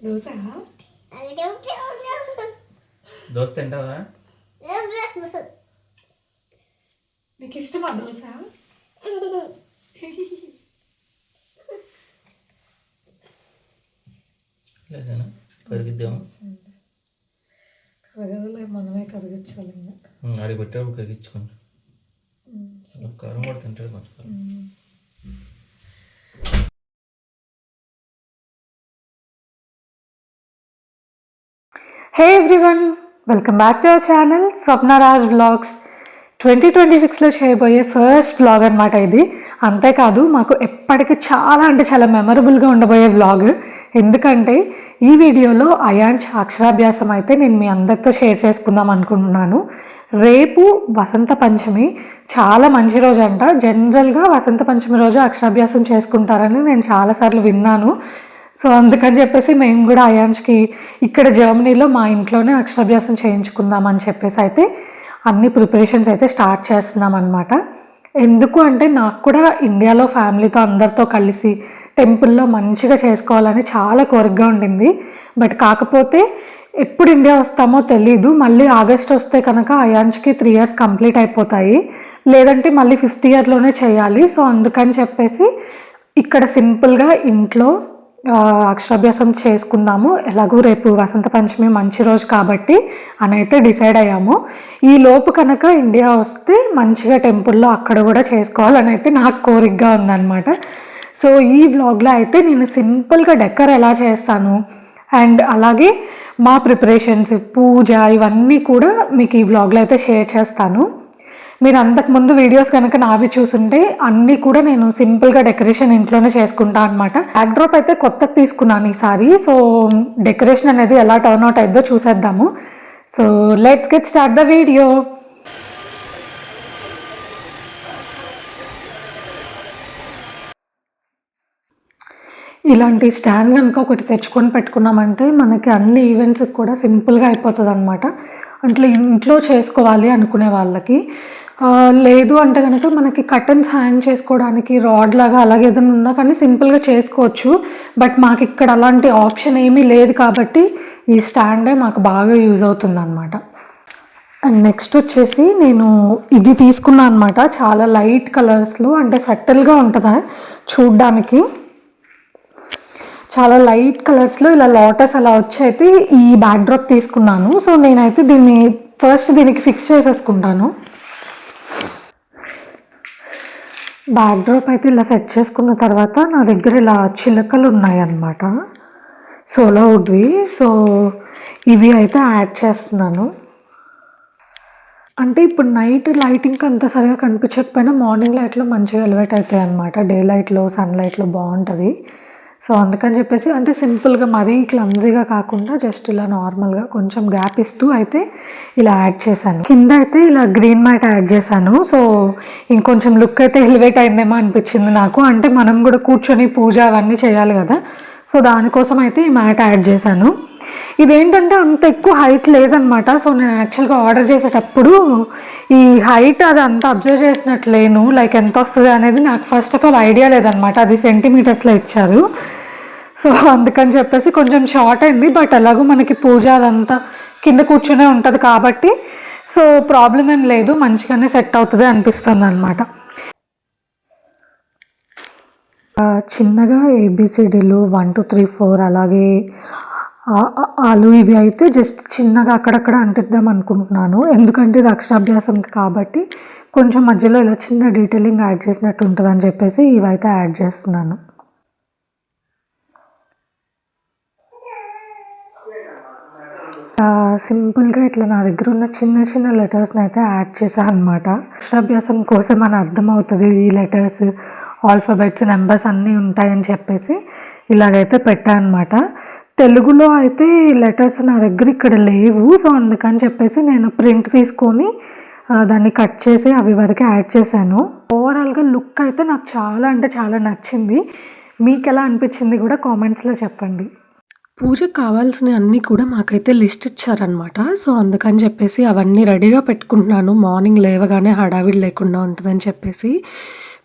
దోశ దోశ తింటావా? నీకు ఇష్టమా దోశ? లేదనా కరిగిద్దామా? కరగదులే, మనమే కరిగించాలి. అడిగి పెట్టేప్పుడు కరిగించుకోండి. కారం కూడా తింటాడు కొంచెం. Hey everyone, welcome back to our channel Swapnaraj vlogs. 2026లో చేయబోయే ఫస్ట్ వ్లాగ్ అనమాట ఇది. అంతేకాదు మాకు ఎప్పటికీ చాలా అంటే చాలా మెమరబుల్గా ఉండబోయే వ్లాగ్. ఎందుకంటే ఈ వీడియోలో అయాన్ష్ అక్షరాభ్యాసం అయితే నేను మీ అందరితో షేర్ చేసుకుందాం అనుకుంటున్నాను. రేపు వసంత పంచమి, చాలా మంచి రోజు అంట. జనరల్గా వసంత పంచమి రోజు అక్షరాభ్యాసం చేసుకుంటారని నేను చాలాసార్లు విన్నాను. సో అందుకని చెప్పేసి మేము కూడా అయాన్ష్కి ఇక్కడ జర్మనీలో మా ఇంట్లోనే అక్షరాభ్యాసం చేయించుకుందామని చెప్పేసి అయితే అన్ని ప్రిపరేషన్స్ అయితే స్టార్ట్ చేస్తున్నాం అనమాట. ఎందుకు అంటే నాకు కూడా ఇండియాలో ఫ్యామిలీతో అందరితో కలిసి టెంపుల్లో మంచిగా చేసుకోవాలని చాలా కోరికగా ఉండింది. బట్ కాకపోతే ఎప్పుడు ఇండియా వస్తామో తెలీదు. మళ్ళీ ఆగస్ట్ వస్తే కనుక అయాన్ష్కి 3 years కంప్లీట్ అయిపోతాయి, లేదంటే మళ్ళీ 5th yearలోనే చేయాలి. సో అందుకని చెప్పేసి ఇక్కడ సింపుల్గా ఇంట్లో అక్షరాభ్యాసం చేసుకుందాము, ఎలాగూ రేపు వసంత పంచమి మంచి రోజు కాబట్టి అని అయితే డిసైడ్ అయ్యాము. ఈ లోపు కనుక ఇండియా వస్తే మంచిగా టెంపుల్లో అక్కడ కూడా చేసుకోవాలని అయితే నాకు కోరికగా ఉందన్నమాట. సో ఈ వ్లాగ్లో అయితే నేను సింపుల్గా డెకర్ ఎలా చేస్తాను అండ్ అలాగే మా ప్రిపరేషన్స్, పూజ ఇవన్నీ కూడా మీకు ఈ వ్లాగ్లో అయితే షేర్ చేస్తాను. మీరు అంతకుముందు వీడియోస్ కనుక నావి చూసుంటే అన్నీ కూడా నేను సింపుల్గా డెకరేషన్ ఇంట్లోనే చేసుకుంటా అనమాట. బ్యాక్డ్రాప్ అయితే కొత్తది తీసుకున్నాను ఈసారి. సో డెకరేషన్ అనేది ఎలా టర్న్ అవుట్ అయిద్దో చూసేద్దాము. So let's get start the video. ఇలాంటి స్టాండ్ కనుక ఒకటి తెచ్చుకొని పెట్టుకున్నామంటే మనకి అన్ని ఈవెంట్స్కి కూడా సింపుల్గా అయిపోతుంది అనమాట. అంటే ఇంట్లో చేసుకోవాలి అనుకునే వాళ్ళకి. లేదు అంటే కనుక మనకి కర్టన్స్ హ్యాంగ్ చేసుకోవడానికి రాడ్ లాగా అలాగే ఏదైనా ఉన్నా కానీ సింపుల్గా చేసుకోవచ్చు. బట్ మాకు ఇక్కడ అలాంటి ఆప్షన్ ఏమీ లేదు కాబట్టి ఈ స్టాండే మాకు బాగా యూజ్ అవుతుంది అనమాట. అండ్ నెక్స్ట్ వచ్చేసి నేను ఇది తీసుకున్నాను అనమాట. చాలా లైట్ కలర్స్లో, అంటే సటిల్గా ఉంటుంది చూడ్డానికి. చాలా లైట్ కలర్స్లో ఇలా లోటస్ అలా వచ్చి అయితే ఈ బ్యాక్డ్రాప్ తీసుకున్నాను. సో నేనైతే దీనికి ఫిక్స్ చేసేసుకుంటాను. బ్యాక్డ్రాప్ అయితే ఇలా సెట్ చేసుకున్న తర్వాత నా దగ్గర ఇలా చిలకలు ఉన్నాయన్నమాట, సోలో వుడ్వి. సో ఇవి అయితే యాడ్ చేస్తున్నాను. అంటే ఇప్పుడు నైట్ లైటింగ్కి అంత సరిగా కనిపించకపోయినా మార్నింగ్ లైట్లో మంచిగా ఎలివేట్ అవుతాయి అన్నమాట. డే లైట్లో, సన్లైట్లో బాగుంటుంది. సో అందుకని చెప్పేసి అంటే సింపుల్గా మరీ క్లమ్జీగా కాకుండా జస్ట్ ఇలా నార్మల్గా కొంచెం గ్యాప్ ఇస్తూ అయితే ఇలా యాడ్ చేశాను. కింద అయితే ఇలా గ్రీన్ మ్యాట్ యాడ్ చేశాను. సో ఇంకొంచెం లుక్ అయితే ఎలివేట్ అయిందేమో అనిపించింది నాకు. అంటే మనం కూడా కూర్చొని పూజ అవన్నీ చేయాలి కదా. సో దానికోసం అయితే ఈ మ్యాట్ యాడ్ చేశాను. ఇదేంటంటే అంత ఎక్కువ హైట్ లేదనమాట. సో నేను యాక్చువల్గా ఆర్డర్ చేసేటప్పుడు ఈ హైట్ అది అంత అబ్జర్వ్ చేసినట్లేను, లైక్ ఎంత వస్తుంది అనేది నాకు ఫస్ట్ ఆఫ్ ఆల్ ఐడియా లేదనమాట. అది సెంటీమీటర్స్లో ఇచ్చారు. సో అందుకని చెప్పేసి కొంచెం షార్ట్ అయింది. బట్ అలాగూ మనకి పూజ అదంతా కింద కూర్చొనే ఉంటుంది కాబట్టి సో ప్రాబ్లం ఏం లేదు, మంచిగానే సెట్ అవుతుంది అనిపిస్తుంది అనమాట. చిన్నగా ABCDలు 1 2 3 4 అలాగే ఆలు ఇవి అయితే జస్ట్ చిన్నగా అక్కడక్కడ అంటిద్దాం అనుకుంటున్నాను. ఎందుకంటే ఇది అక్షరాభ్యాసం కాబట్టి కొంచెం మధ్యలో ఇలా చిన్న డీటెయిలింగ్ యాడ్ చేసినట్టు ఉంటుందని చెప్పేసి ఇవైతే యాడ్ చేస్తున్నాను. సింపుల్గా ఇట్లా నా దగ్గర ఉన్న చిన్న చిన్న లెటర్స్ని అయితే యాడ్ చేశాను అనమాట. అక్షరాభ్యాసం కోసం అని అర్థమవుతుంది, ఈ లెటర్స్, ఆల్ఫాబెట్స్, నెంబర్స్ అన్నీ ఉంటాయని చెప్పేసి ఇలాగైతే పెట్టాను అనమాట. తెలుగులో అయితే లెటర్స్ నా దగ్గర ఇక్కడ లేవు. సో అందుకని చెప్పేసి నేను ప్రింట్ తీసుకొని దాన్ని కట్ చేసి అవి వరకు యాడ్ చేశాను. ఓవరాల్గా లుక్ అయితే నాకు చాలా అంటే చాలా నచ్చింది. మీకు ఎలా అనిపించింది కూడా కామెంట్స్లో చెప్పండి. పూజకు కావాల్సిన అన్నీ కూడా మాకైతే లిస్ట్ ఇచ్చారనమాట. సో అందుకని చెప్పేసి అవన్నీ రెడీగా పెట్టుకుంటున్నాను. మార్నింగ్ లేవగానే హడావిడి లేకుండా ఉంటుందని చెప్పేసి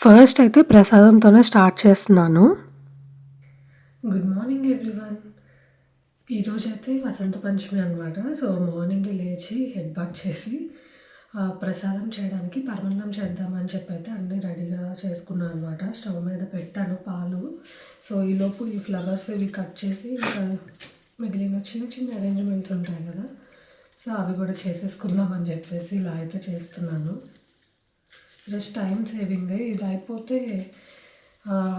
ఫస్ట్ అయితే ప్రసాదంతోనే స్టార్ట్ చేస్తున్నాను. Good morning everyone. ఈరోజైతే వసంత పంచమి అనమాట. సో, మార్నింగే లేచి హెడ్ బాత్ చేసి ప్రసాదం చేయడానికి పరమాన్నం చేద్దామని చెప్పైతే అన్నీ రెడీగా చేసుకున్నాను అనమాట. స్టవ్ మీద పెట్టాను పాలు. సో, ఈలోపు ఈ ఫ్లవర్స్ ఇవి కట్ చేసి ఇంకా మిగిలిన చిన్న చిన్న అరేంజ్మెంట్స్ ఉంటాయి కదా, సో అవి కూడా చేసేసుకుందామని చెప్పేసి ఇలా అయితే చేస్తున్నాను. Just time saving. ఇది అయిపోతే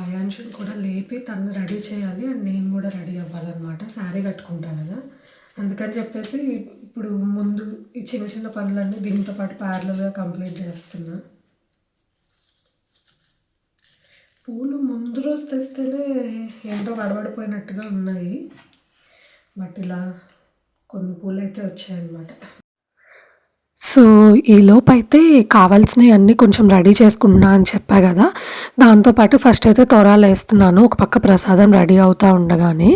అయాన్షుని కూడా లేపి తను రెడీ చేయాలి అండ్ నేను కూడా రెడీ అవ్వాలన్నమాట. శారీ కట్టుకుంటాను కదా, అందుకని చెప్పేసి ఇప్పుడు ముందు ఈ చిన్న చిన్న పనులన్నీ దీంతో పాటు ప్యారలల్గా కంప్లీట్ చేస్తున్నా. పూలు ముందు రోజు తెస్తేనే ఏంటో వడబడిపోయినట్టుగా ఉన్నాయి, బట్ ఇలా కొన్ని పూలు అయితే వచ్చాయన్నమాట. సో, ఈలోపు అయితే కావాల్సినవి అన్నీ కొంచెం రెడీ చేసుకుంటున్నా అని చెప్పా కదా, దాంతోపాటు ఫస్ట్ అయితే తోరాలు వేస్తున్నాను ఒక పక్క ప్రసాదం రెడీ అవుతూ ఉండగానే.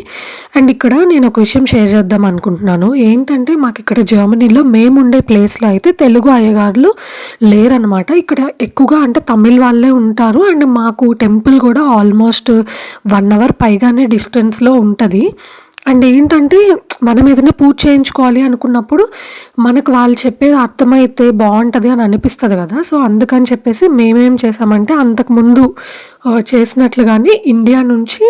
అండ్ ఇక్కడ నేను ఒక విషయం షేర్ చేద్దాం అనుకుంటున్నాను. ఏంటంటే మాకు ఇక్కడ జర్మనీలో మేము ఉండే ప్లేస్లో అయితే తెలుగు అయ్యగారులు లేరనమాట. ఇక్కడ ఎక్కువగా అంటే తమిళ్ వాళ్ళే ఉంటారు. అండ్ మాకు టెంపుల్ కూడా ఆల్మోస్ట్ 1 అవర్ పైగానే డిస్టెన్స్లో ఉంటుంది. అండ్ ఏంటంటే మనం ఏదైనా పూజ చేయించుకోవాలి అనుకున్నప్పుడు మనకు వాళ్ళు చెప్పేది అర్థమైతే బాగుంటుంది అని అనిపిస్తుంది కదా. సో, అందుకని చెప్పేసి మేమేం చేసామంటే అంతకుముందు చేసినట్లుగానే ఇండియా నుంచి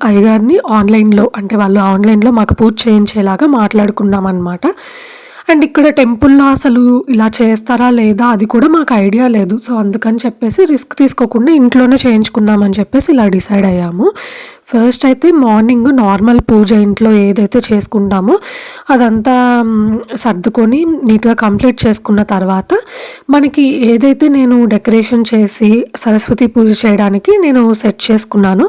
అయ్యగారిని ఆన్లైన్లో, అంటే వాళ్ళు ఆన్లైన్లో మాకు పూజ చేయించేలాగా మాట్లాడుకున్నాం అనమాట. అండ్ ఇక్కడ టెంపుల్లో అసలు ఇలా చేస్తారా లేదా అది కూడా మాకు ఐడియా లేదు. సో, అందుకని చెప్పేసి రిస్క్ తీసుకోకుండా ఇంట్లోనే చేయించుకుందామని చెప్పేసి ఇలా డిసైడ్ అయ్యాము. ఫస్ట్ అయితే మార్నింగ్ నార్మల్ పూజ ఇంట్లో ఏదైతే చేసుకుంటామో అదంతా సర్దుకొని నీట్గా కంప్లీట్ చేసుకున్న తర్వాత మనకి ఏదైతే నేను డెకరేషన్ చేసి సరస్వతి పూజ చేయడానికి నేను సెట్ చేసుకున్నానో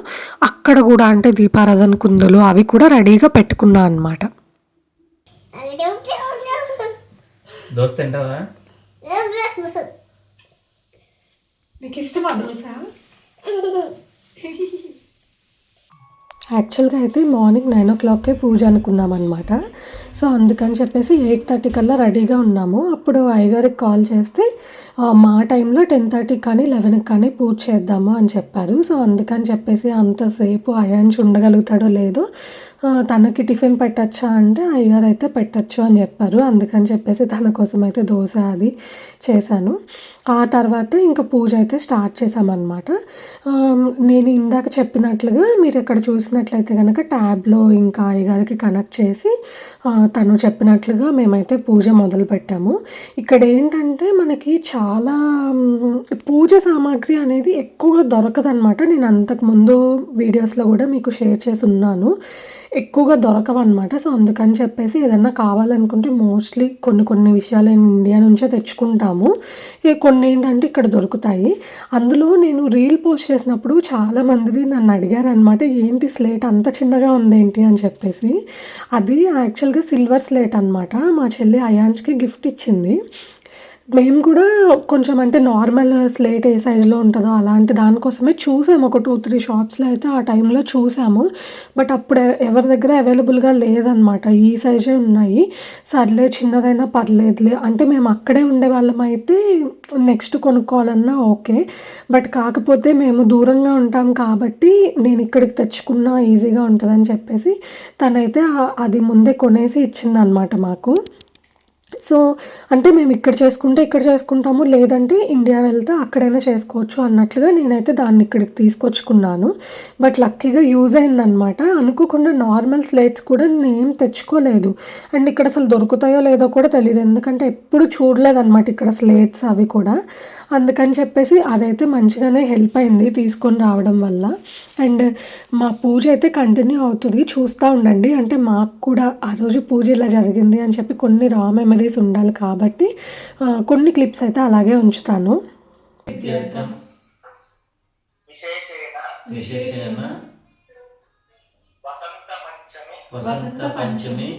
అక్కడ కూడా అంటే దీపారాధన కుందులు అవి కూడా రెడీగా పెట్టుకున్నాను అనమాట. దోశ తింటావా? నీకు ఇష్టమా దోశ? యాక్చువల్గా అయితే మార్నింగ్ 9 o'clockకే పూజ అనుకున్నాం అనమాట. సో, అందుకని చెప్పేసి 8:30 కల్లా రెడీగా ఉన్నాము. అప్పుడు అయ్యగారికి కాల్ చేస్తే మా టైంలో 10:30 కానీ 11 కానీ పూజ చేద్దాము అని చెప్పారు. సో, అందుకని చెప్పేసి అంతసేపు అయాన్ష్ ఉండగలుగుతాడో లేదో, తనకి టిఫిన్ పెట్టచ్చా అంటే అయ్యగారు అయితే పెట్టచ్చు అని చెప్పారు. అందుకని చెప్పేసి తన కోసం అయితే దోశ అది చేశాను. ఆ తర్వాత ఇంకా పూజ అయితే స్టార్ట్ చేశామన్నమాట. నేను ఇందాక చెప్పినట్లుగా మీరు ఇక్కడ చూసినట్లయితే కనుక ట్యాబ్లో ఇంకా అయ్యగారికి కనెక్ట్ చేసి తను చెప్పినట్లుగా మేమైతే పూజ మొదలుపెట్టాము. ఇక్కడ ఏంటంటే మనకి చాలా పూజ సామాగ్రి అనేది ఎక్కువగా దొరకదనమాట. నేను అంతకుముందు వీడియోస్లో కూడా మీకు షేర్ చేసి ఉన్నాను. ఎక్కువగా దొరకవన్నమాట. సో, అందుకని చెప్పేసి ఏదన్నా కావాలనుకుంటే మోస్ట్లీ కొన్ని విషయాలు నేను ఇండియా నుంచే తెచ్చుకుంటాము. కొన్ని ఏంటంటే ఇక్కడ దొరుకుతాయి. అందులో నేను రీల్ పోస్ట్ చేసినప్పుడు చాలామంది నన్ను అడిగారనమాట, ఏంటి స్లేట్ అంత చిన్నగా ఉందేంటి అని చెప్పేసి. అది యాక్చువల్గా సిల్వర్ స్లేట్ అనమాట. మా చెల్లి అయాన్స్కి గిఫ్ట్ ఇచ్చింది. మేము కూడా కొంచెం అంటే నార్మల్ స్లేట్ ఏ సైజులో ఉంటుందో అలాంటి దానికోసమే చూసాము. ఒక 2-3 షాప్స్లో అయితే ఆ టైంలో చూసాము. బట్ అప్పుడు ఎవరి దగ్గర అవైలబుల్గా లేదనమాట. ఈ సైజే ఉన్నాయి. సర్లే చిన్నదైనా పర్లేదులే అంటే మేము అక్కడే ఉండేవాళ్ళం అయితే నెక్స్ట్ కొనుక్కోవాలన్నా ఓకే. బట్ కాకపోతే మేము దూరంగా ఉంటాం కాబట్టి నేను ఇక్కడికి తెచ్చుకున్నా ఈజీగా ఉంటుందని చెప్పేసి తనైతే అది ముందే కొనేసి ఇచ్చిందనమాట మాకు. సో, అంటే మేము ఇక్కడ చేసుకుంటాము, లేదంటే ఇండియా వెళ్తే అక్కడైనా చేసుకోవచ్చు అన్నట్లుగా నేనైతే దాన్ని ఇక్కడికి తీసుకొచ్చుకున్నాను. బట్ లక్కీగా యూజ్ అయిందనమాట. అనుకోకుండా నార్మల్ స్లేట్స్ కూడా నేనేం తెచ్చుకోలేదు. అండ్ ఇక్కడ అసలు దొరుకుతాయో లేదో కూడా తెలీదు. ఎందుకంటే ఎప్పుడు చూడలేదనమాట ఇక్కడ స్లేట్స్ అవి కూడా. అందుకని చెప్పేసి అదైతే మంచిగానే హెల్ప్ అయింది తీసుకొని రావడం వల్ల. అండ్ మా పూజ అయితే కంటిన్యూ అవుతుంది, చూస్తూ ఉండండి. అంటే మాకు కూడా ఆ రోజు పూజ ఇలా జరిగింది అని చెప్పి కొన్ని రా మెమరీస్ ఉండాలి కాబట్టి కొన్ని క్లిప్స్ అయితే అలాగే ఉంచుతాను. విశేషణ వసంత పంచమి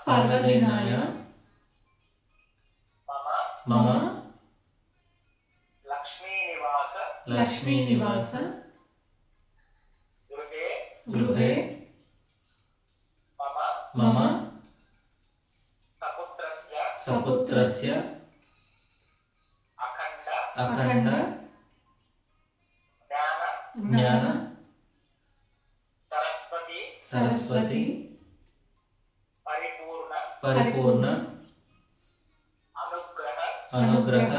పర్వదినాయ మమ లక్ష్మీ నివాస గృహే మమ సపుత్రస్య అఖండ జ్ఞాన సరస్వతి పరిపూర్ణ పరిపూర్ణ అనుగ్రహ అనుగ్రహ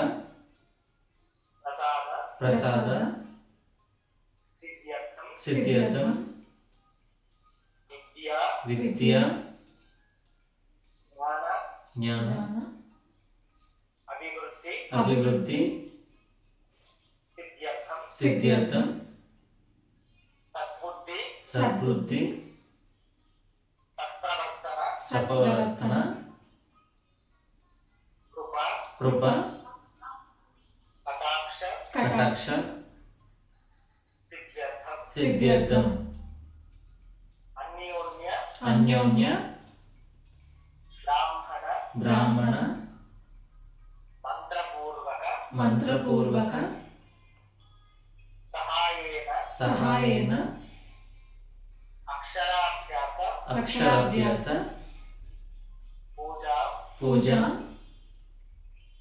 ప్రసాద ప్రసాద సిద్ధ్యర్థం సిద్ధ్యర్థం విద్యా విద్య జ్ఞాన జ్ఞాన అభివృద్ధి అభివృద్ధి సిద్ధ్యర్థం సిద్ధ్యర్థం సద్బుద్ధి సద్బుద్ధి సత్ప్రవర్తన సపవర్తన కృప కృప కటాక్ష కటాక్ష సిద్ధ్యర్థం సిద్ధ్యర్థం అన్యోన్య అన్యోన్య బ్రాహ్మణ బ్రాహ్మణ మంత్రపూర్వక మంత్రపూర్వక సహాయేన సహాయేన అక్షరాభ్యాస అక్షరాభ్యాస పూజా పూజా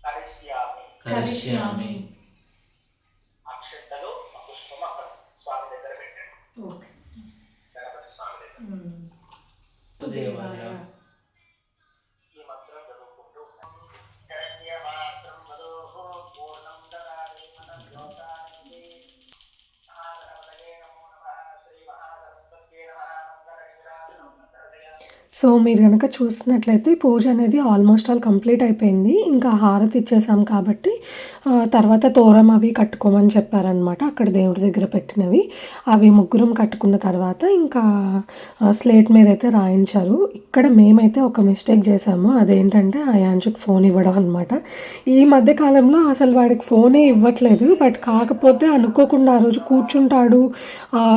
కరిష్యామి కరిష్యామి. అక్షంతలు ఆ పుష్పం అక్కడ స్వామి దగ్గర పెట్టండి. గణపతి స్వామి దగ్గర దేవాయ ఈ మంత్రం చదువుకుంటూ శరణ్యమాత్రం వదోః పూర్ణం దదామి మనశ్లోకాని మహాగణపతయే నమో నమః శ్రీ మహాసరస్వత్యై నమః మంగళనిరాజనం మంగళదయామి. సో మీరు కనుక చూసినట్లయితే పూజ అనేది ఆల్మోస్ట్ ఆల్ కంప్లీట్ అయిపోయింది. ఇంకా హారతి ఇచ్చేసాం కాబట్టి తర్వాత తోరం అవి కట్టుకోమని చెప్పారనమాట. అక్కడ దేవుడి దగ్గర పెట్టినవి అవి ముగ్గురం కట్టుకున్న తర్వాత ఇంకా స్లేట్ మీద అయితే రాయించారు. ఇక్కడ మేమైతే ఒక మిస్టేక్ చేసాము. అదేంటంటే అయాన్షుకి ఫోన్ ఇవ్వడం అనమాట. ఈ మధ్య కాలంలో అసలు వాడికి ఫోనే ఇవ్వట్లేదు. బట్ కాకపోతే అనుకోకుండా ఆ రోజు కూర్చుంటాడు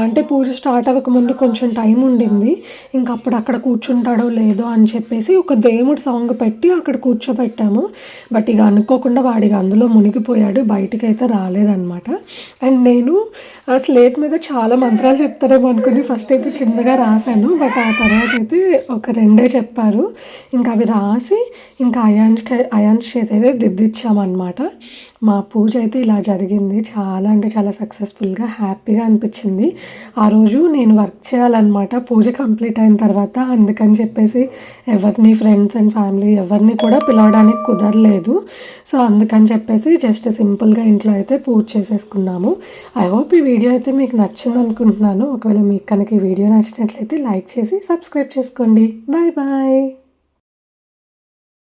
అంటే పూజ స్టార్ట్ అవ్వకముందు కొంచెం టైం ఉండింది. ఇంకా అప్పుడు అక్కడ కూర్చుంటాడో లేదో అని చెప్పేసి ఒక దేవుడి సాంగ్ పెట్టి అక్కడ కూర్చోబెట్టాము. బట్ ఇక అనుకోకుండా వాడికి అందులో మునిగిపోయాడు. బయటికి అయితే రాలేదన్నమాట. అండ్ నేను స్లేట్ మీద చాలా మంత్రాలు చెప్తారేమో అనుకుని ఫస్ట్ అయితే చిన్నగా రాశాను. బట్ ఆ తర్వాత అయితే ఒక 2 చెప్పారు. ఇంకా అవి రాసి ఇంకా అయాన్ష్ చేతి అయితే దిద్దిచ్చామన్నమాట. మా పూజ అయితే ఇలా జరిగింది. చాలా అంటే చాలా సక్సెస్ఫుల్గా హ్యాపీగా అనిపించింది. ఆ రోజు నేను వర్క్ చేయాలన్నమాట పూజ కంప్లీట్ అయిన తర్వాత. అందుకని చెప్పేసి ఎవరిని ఫ్రెండ్స్ అండ్ ఫ్యామిలీ ఎవరిని కూడా పిలవడానికి కుదరలేదు. సో అందుకని చెప్పేసి జస్ట్ సింపుల్గా ఇంట్లో అయితే పూజ చేసేసుకున్నాము. ఐ హోప్ ఈ వీడియో అయితే మీకు నచ్చింది అనుకుంటున్నాను. ఒకవేళ మీకు కనుక ఈ వీడియో నచ్చినట్లయితే లైక్ చేసి సబ్స్క్రైబ్ చేసుకోండి. Bye bye.